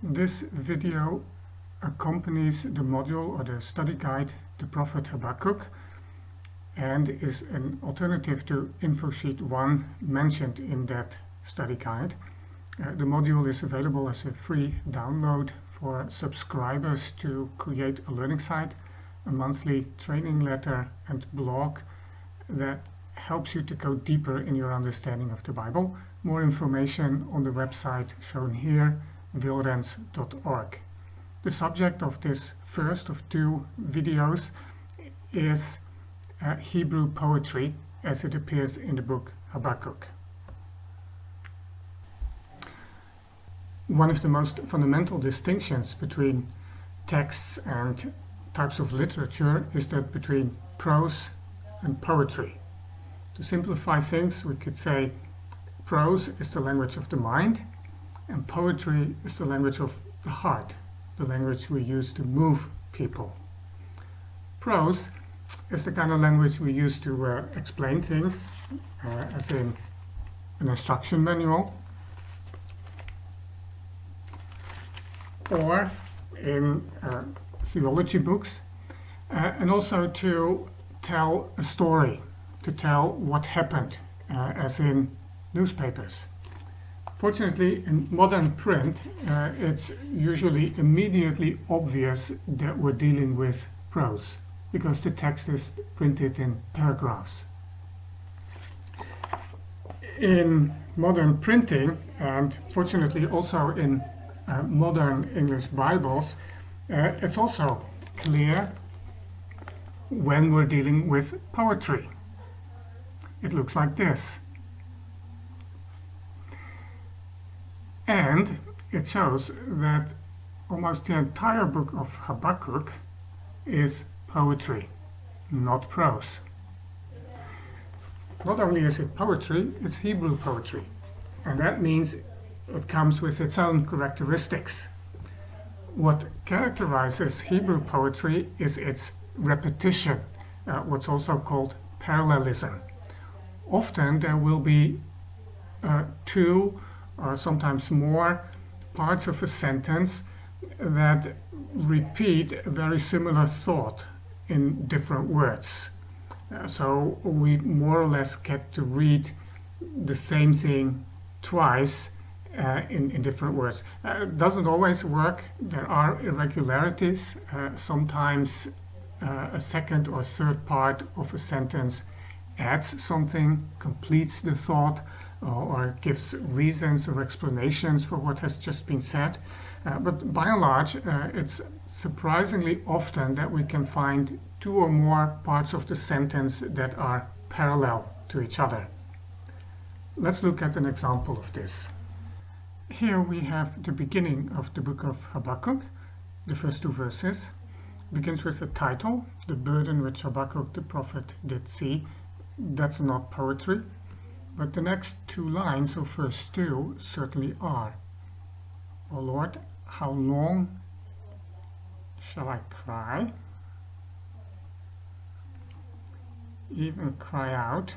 This video accompanies the module or the study guide, The Prophet Habakkuk, and is an alternative to InfoSheet 1 mentioned in that study guide. The module is available as a free download for subscribers to create a learning site, a monthly training letter and blog that helps you to go deeper in your understanding of the Bible. More information on the website shown here, wilrens.org. The subject of this first of two videos is Hebrew poetry as it appears in the book Habakkuk. One of the most fundamental distinctions between texts and types of literature is that between prose and poetry. To simplify things, we could say prose is the language of the mind and poetry is the language of the heart, the language we use to move people. Prose is the kind of language we use to explain things, as in an instruction manual, or in theology books, and also to tell a story, to tell what happened, as in newspapers. Fortunately, in modern print, it's usually immediately obvious that we're dealing with prose, because the text is printed in paragraphs. In modern printing, and fortunately also in modern English Bibles, it's also clear when we're dealing with poetry. It looks like this. And it shows that almost the entire book of Habakkuk is poetry, not prose. Not only is it poetry, it's Hebrew poetry. And that means it comes with its own characteristics. What characterizes Hebrew poetry is its repetition, what's also called parallelism. Often there will be two or sometimes more parts of a sentence that repeat a very similar thought in different words. So we more or less get to read the same thing twice in different words. It doesn't always work. There are irregularities. Sometimes a second or third part of a sentence adds something, completes the thought, or gives reasons or explanations for what has just been said. But by and large, it's surprisingly often that we can find two or more parts of the sentence that are parallel to each other. Let's look at an example of this. Here we have the beginning of the book of Habakkuk. The first two verses begins with the title, The Burden Which Habakkuk the Prophet Did See. That's not poetry, but the next two lines of verse 2 certainly are. O Lord, how long shall I cry, even cry out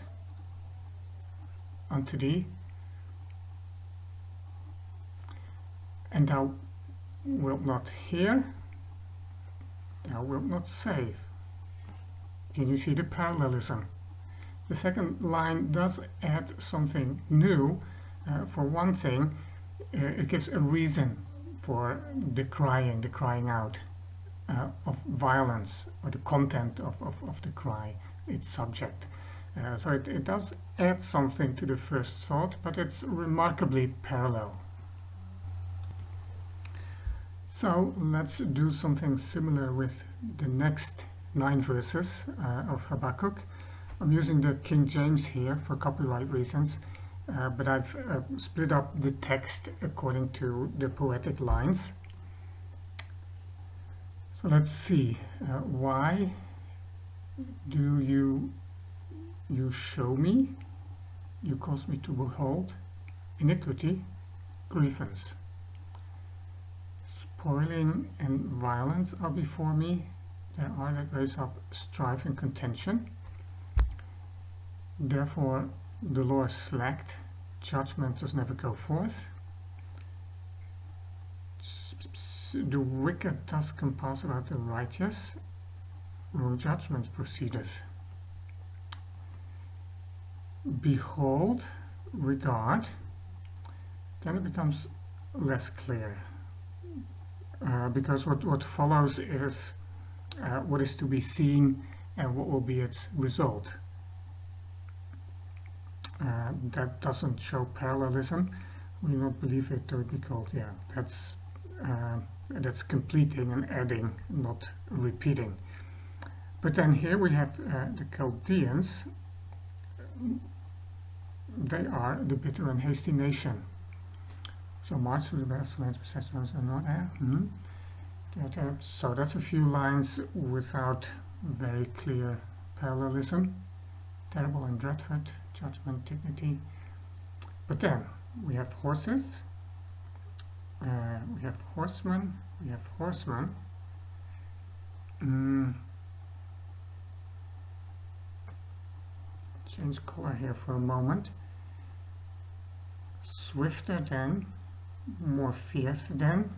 unto thee, and thou wilt not hear, thou wilt not save. Can you see the parallelism? The second line does add something new. For one thing, it gives a reason for the crying out of violence, or the content of the cry, its subject. So it does add something to the first thought, but it's remarkably parallel. So let's do something similar with the next 9 verses of Habakkuk. I'm using the King James here for copyright reasons, but I've split up the text according to the poetic lines. So let's see. Why do you show me? You cause me to behold iniquity, grievance. Spoiling and violence are before me. There are that raise up strife and contention. Therefore the law is slacked, judgment does never go forth. the wicked does compass about the righteous, wrong judgment proceedeth. Behold, regard, then it becomes less clear. Because what follows is what is to be seen and what will be its result. That doesn't show parallelism. We do not believe it to be called, yeah, that's completing and adding, not repeating. But then here we have the Chaldeans. They are the bitter and hasty nation. So march through the best lands, possess ones are not there. So that's a few lines without very clear parallelism. Terrible and dreadful, judgment, dignity. But then we have horses, we have horsemen, we have horsemen. Change color here for a moment. Swifter than, more fierce than,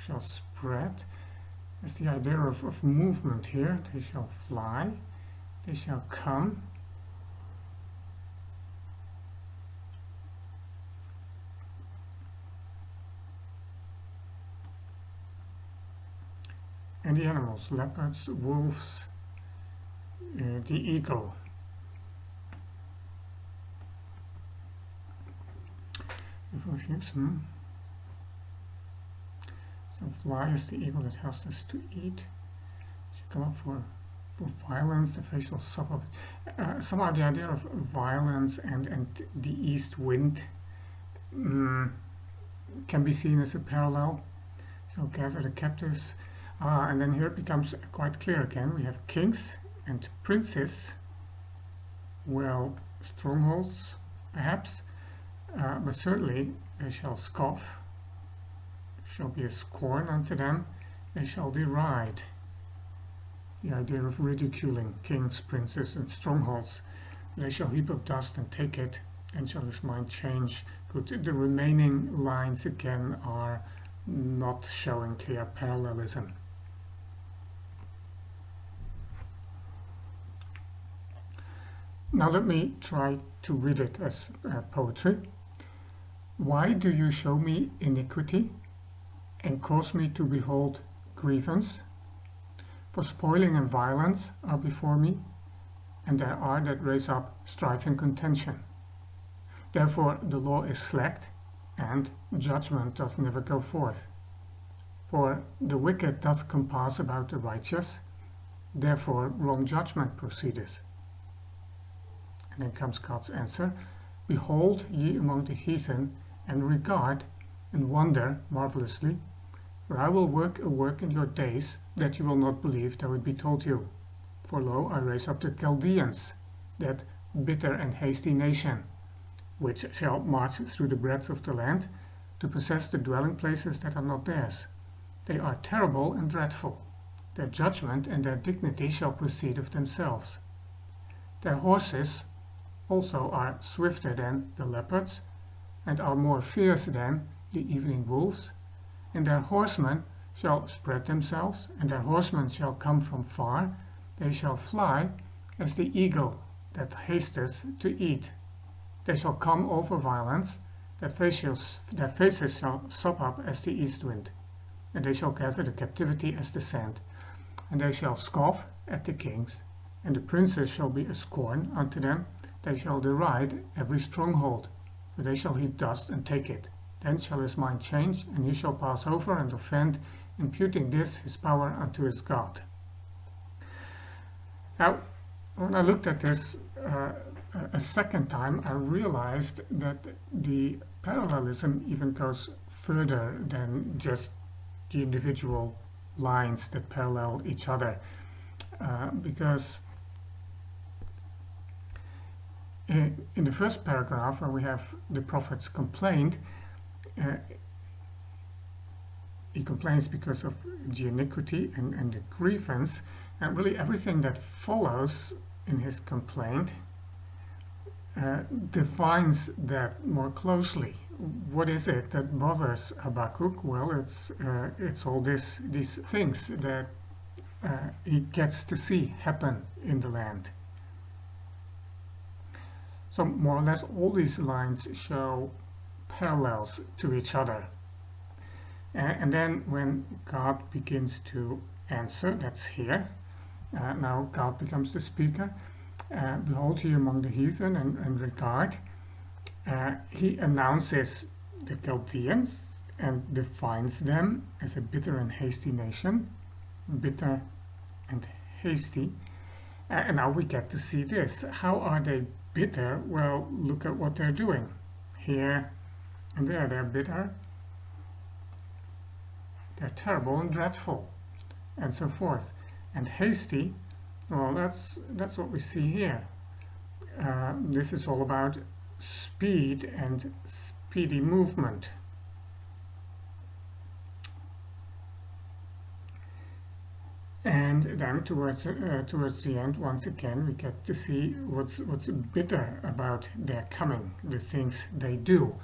shall spread. There's the idea of movement here. They shall fly, they shall come. And the animals, leopards, wolves, the eagle. So fly is the eagle that has us to eat. Should come up for violence, the facial sub. Somehow the idea of violence and the east wind can be seen as a parallel. So gather the captives. And then here it becomes quite clear again. We have kings and princes. Well, strongholds, perhaps. But certainly they shall scoff, shall be a scorn unto them, they shall deride. The idea of ridiculing kings, princes, and strongholds. They shall heap up dust and take it, and shall his mind change. Good. The remaining lines again are not showing clear parallelism. Now let me try to read it as poetry. Why do you show me iniquity and cause me to behold grievance? For spoiling and violence are before me, and there are that raise up strife and contention. Therefore the law is slacked, and judgment doth never go forth. For the wicked doth compass about the righteous, therefore wrong judgment proceedeth. And then comes God's answer. Behold ye among the heathen, and regard and wonder marvelously, for I will work a work in your days that you will not believe though it be told you. For lo, I raise up the Chaldeans, that bitter and hasty nation, which shall march through the breadth of the land, to possess the dwelling places that are not theirs. They are terrible and dreadful. Their judgment and their dignity shall proceed of themselves. Their horses also are swifter than the leopards, and are more fierce than the evening wolves, and their horsemen shall spread themselves, and their horsemen shall come from far, they shall fly as the eagle that hasteth to eat. They shall come over violence, their faces shall sop up as the east wind, and they shall gather the captivity as the sand, and they shall scoff at the kings, and the princes shall be a scorn unto them, they shall deride every stronghold. For they shall heap dust and take it. Then shall his mind change, and he shall pass over and offend, imputing this his power unto his God. Now, when I looked at this a second time, I realized that the parallelism even goes further than just the individual lines that parallel each other, because in the first paragraph, where we have the prophet's complaint, he complains because of the iniquity and the grievance, and really everything that follows in his complaint defines that more closely. What is it that bothers Habakkuk? Well, it's all these things that he gets to see happen in the land. So more or less all these lines show parallels to each other. And then when God begins to answer, that's here. Now God becomes the speaker. Behold ye among the heathen and regard. He announces the Chaldeans and defines them as a bitter and hasty nation. Bitter and hasty. And now we get to see this. How are they bitter? Well, look at what they're doing. Here and there they're bitter. They're terrible and dreadful, and so forth. And hasty, well, that's what we see here. This is all about speed and speedy movement. And then towards the end, once again, we get to see what's bitter about their coming, the things they do.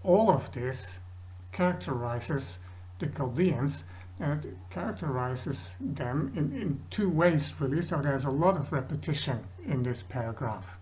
All of this characterizes the Chaldeans, and it characterizes them in two ways, really. So there's a lot of repetition in this paragraph.